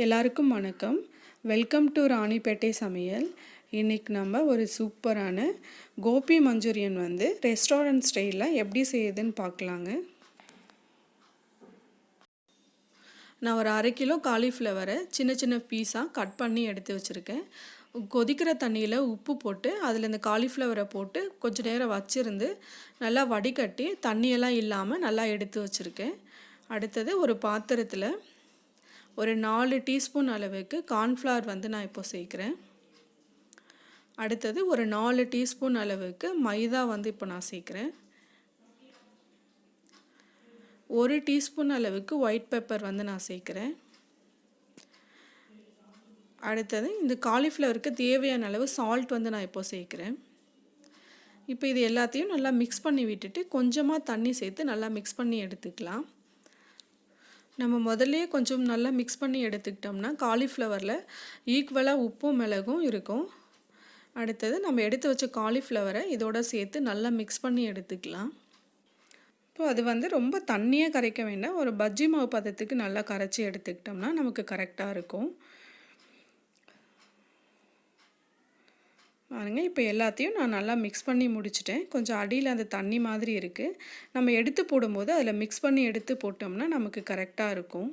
எல்லாருக்கும் வணக்கம். Welcome to Ranipet சமையல். இன்றைக்கி நம்ம ஒரு சூப்பரான கோபி மஞ்சூரியன் ரெஸ்டாரண்ட் ஸ்டைலில் எப்படி செய்யுதுன்னு பார்க்கலாங்க. நான் ஒரு 1/2 கிலோ காலிஃப்ளவரை சின்ன சின்ன பீஸாக கட் பண்ணி எடுத்து வச்சுருக்கேன். கொதிக்கிற தண்ணியில் உப்பு போட்டு அதில் இந்த காலிஃப்ளவரை போட்டு கொஞ்சம் நேரம் வச்சுருந்து நல்லா வடிகட்டி தண்ணியெல்லாம் இல்லாமல் நல்லா எடுத்து வச்சுருக்கேன். அடுத்தது ஒரு பாத்திரத்தில் ஒரு 4 டீஸ்பூன் அளவுக்கு கார்ன்ஃப்ளவர் நான் இப்போ சேர்க்குறேன். அடுத்தது ஒரு 4 டீஸ்பூன் அளவுக்கு மைதா இப்போ நான் சேர்க்குறேன். 1 டீஸ்பூன் அளவுக்கு ஒயிட் பெப்பர் நான் சேர்க்குறேன். அடுத்தது இந்த காலிஃப்ளவருக்கு தேவையான அளவு சால்ட் நான் இப்போ சேர்க்குறேன். இப்போ இது எல்லாத்தையும் நல்லா மிக்ஸ் பண்ணி விட்டுட்டு கொஞ்சமாக தண்ணி சேர்த்து நல்லா மிக்ஸ் பண்ணி எடுத்துக்கலாம். நம்ம முதல்லையே கொஞ்சம் நல்லா மிக்ஸ் பண்ணி எடுத்துக்கிட்டோம்னா காலிஃப்ளவரில் ஈக்குவலாக உப்பும் மிளகும் இருக்கும். அடுத்தது நம்ம எடுத்து வச்ச காலிஃப்ளவரை இதோட சேர்த்து நல்லா மிக்ஸ் பண்ணி எடுத்துக்கலாம். இப்போ அது ரொம்ப தண்ணியாக கரைக்க வேண்டாம், ஒரு பஜ்ஜி மாவு பதத்துக்கு நல்லா கரைச்சி எடுத்துக்கிட்டோம்னா நமக்கு கரெக்டாக இருக்கும். பாருங்க, இப்போ எல்லாத்தையும் நான் நல்லா மிக்ஸ் பண்ணி முடிச்சிட்டேன். கொஞ்சம் அடியில் அந்த தண்ணி மாதிரி இருக்குது. நம்ம எடுத்து போடும்போது அதில் மிக்ஸ் பண்ணி எடுத்து போட்டோம்னா நமக்கு கரெக்டாக இருக்கும்.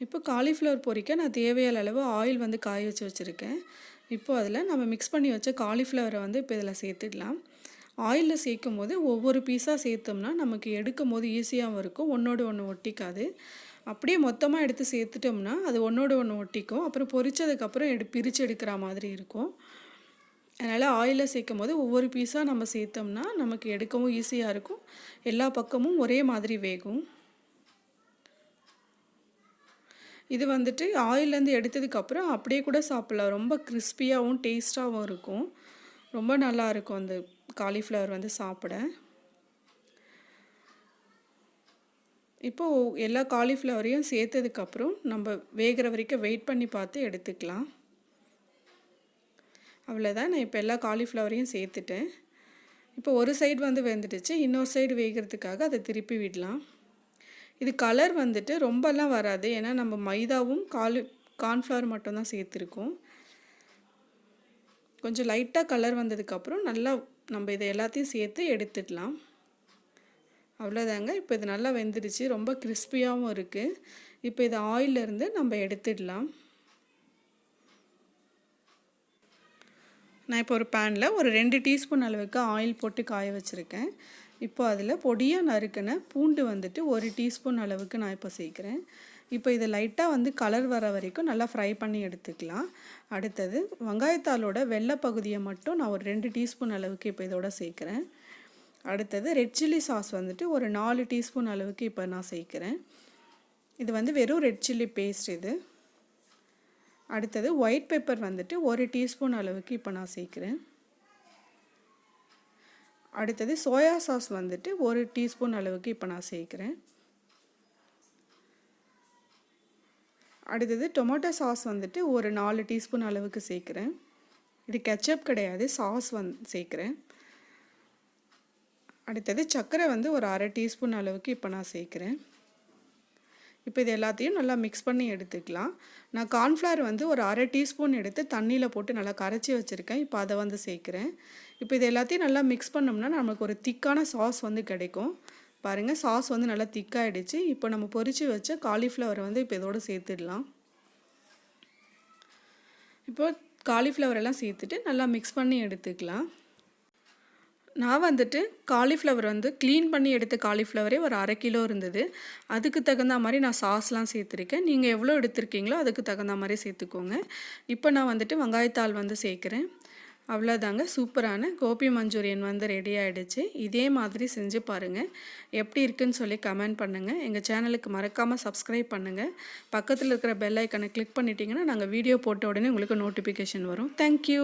இப்போ காலிஃப்ளவர் பொரிக்க நான் தேவையான அளவு ஆயில் காய வச்சு வச்சுருக்கேன். இப்போ அதில் நம்ம மிக்ஸ் பண்ணி வச்ச காலிஃப்ளவரை இப்போ இதில் சேர்த்துடலாம். ஆயிலில் சேர்க்கும் போது ஒவ்வொரு பீஸாக சேர்த்தோம்னா நமக்கு எடுக்கும் போது ஈஸியாகவும் இருக்கும், ஒன்றோடு ஒன்று ஒட்டிக்காது. அப்படியே மொத்தமாக எடுத்து சேர்த்துட்டோம்னா அது ஒன்றோடு ஒன்று ஒட்டிக்கும், அப்புறம் பொரிச்சதுக்கப்புறம் பிரித்து எடுக்கிற மாதிரி இருக்கும். அதனால் ஆயிலில் சேர்க்கும் போது ஒவ்வொரு பீஸாக நம்ம சேர்த்தோம்னா நமக்கு எடுக்கவும் ஈஸியாக இருக்கும், எல்லா பக்கமும் ஒரே மாதிரி வேகும். இது ஆயிலேருந்து எடுத்ததுக்கப்புறம் அப்படியே கூட சாப்பிட்லாம், ரொம்ப கிறிஸ்பியாகவும் டேஸ்ட்டாகவும் இருக்கும். ரொம்ப நல்லாயிருக்கும் அந்த காலிஃப்ளவர் சாப்பிட. இப்போது எல்லா காலிஃப்ளவரையும் சேர்த்ததுக்கப்புறம் நம்ம வேகிற வரைக்கும் வெயிட் பண்ணி பார்த்து எடுத்துக்கலாம். அவ்வளோதான், நான் இப்போ எல்லா காலிஃப்ளவரையும் சேர்த்துட்டேன். இப்போ ஒரு சைடு வெந்துடுச்சு, இன்னொரு சைடு வேகிறதுக்காக அதை திருப்பி விடலாம். இது கலர் ரொம்பலாம் வராது, ஏன்னா நம்ம மைதாவும் கார்ன்ஃப்ளவர் மட்டும்தான் சேர்த்துருக்கோம். கொஞ்சம் லைட்டாக கலர் வந்ததுக்கப்புறம் நல்லா நம்ம இதை எல்லாத்தையும் சேர்த்து எடுத்துடலாம். அவ்வளோதாங்க, இப்போ இது நல்லா வெந்துடுச்சு, ரொம்ப கிறிஸ்பியாகவும் இருக்குது. இப்போ இது ஆயிலிருந்து நம்ம எடுத்துடலாம். நான் இப்போ ஒரு பேனில் ஒரு 2 டீஸ்பூன் அளவுக்கு ஆயில் போட்டு காய வச்சுருக்கேன். இப்போ அதில் பொடியாக நறுக்கின பூண்டு 1 டீஸ்பூன் அளவுக்கு நான் இப்போ சேர்க்குறேன். இப்போ இதை லைட்டாக கலர் வர வரைக்கும் நல்லா ஃப்ரை பண்ணி எடுத்துக்கலாம். அடுத்தது வெங்காயத்தாளோட வெள்ளை பகுதியை மட்டும் நான் ஒரு 2 டீஸ்பூன் அளவுக்கு இப்போ இதோட சேர்க்குறேன். அடுத்தது ரெட் சில்லி சாஸ் ஒரு 4 டீஸ்பூன் அளவுக்கு இப்போ நான் சேர்க்குறேன். இது வெறும் ரெட் சில்லி பேஸ்ட் இது. அடுத்தது ஒயிட் பெப்பர் 1 டீஸ்பூன் அளவுக்கு இப்போ நான் சேர்க்குறேன். அடுத்தது சோயா சாஸ் 1 டீஸ்பூன் அளவுக்கு இப்போ நான் சேர்க்குறேன். அடுத்தது டொமேட்டோ சாஸ் ஒரு 4 டீஸ்பூன் அளவுக்கு சேர்க்குறேன். இது கெச்சப் கிடையாது, சாஸ் சேர்க்குறேன். அடுத்தது சர்க்கரை ஒரு 1/2 டீஸ்பூன் அளவுக்கு இப்போ நான் சேர்க்குறேன். இப்போ இது எல்லாத்தையும் நல்லா மிக்ஸ் பண்ணி எடுத்துக்கலாம். நான் கார்ன்ஃப்ளவர் ஒரு 1/2 டீஸ்பூன் எடுத்து தண்ணியில் போட்டு நல்லா கரைச்சி வச்சுருக்கேன். இப்போ அதை சேர்க்குறேன். இப்போ இது எல்லாத்தையும் நல்லா மிக்ஸ் பண்ணோம்னா நமக்கு ஒரு திக்கான சாஸ் கிடைக்கும். பாருங்கள், சாஸ் நல்லா திக்காகிடுச்சு. இப்போ நம்ம பொரித்து வச்ச காலிஃப்ளவரை இப்போ இதோடு சேர்த்துடலாம். இப்போ காலிஃப்ளவர் எல்லாம் சேர்த்துட்டு நல்லா மிக்ஸ் பண்ணி எடுத்துக்கலாம். நான் காலிஃப்ளவர் க்ளீன் பண்ணி எடுத்த காலிஃப்ளவரே ஒரு 1/2 கிலோ இருந்தது. அதுக்கு தகுந்த மாதிரி நான் சாஸ்லாம் சேர்த்துருக்கேன். நீங்கள் எவ்வளோ எடுத்திருக்கீங்களோ அதுக்கு தகுந்த மாதிரி சேர்த்துக்கோங்க. இப்போ நான் வெங்காயத்தாள் சேர்க்குறேன். அவ்வளோதாங்க, சூப்பரான கோபி மஞ்சூரியன் ரெடி ஆகிடுச்சு. இதே மாதிரி செஞ்சு பாருங்கள், எப்படி இருக்குன்னு சொல்லி கமெண்ட் பண்ணுங்கள். எங்கள் சேனலுக்கு மறக்காமல் சப்ஸ்கிரைப் பண்ணுங்கள். பக்கத்தில் இருக்கிற பெல் ஐக்கனை கிளிக் பண்ணிட்டீங்கன்னா நாங்கள் வீடியோ போட்ட உடனே உங்களுக்கு நோட்டிஃபிகேஷன் வரும். தேங்க்யூ.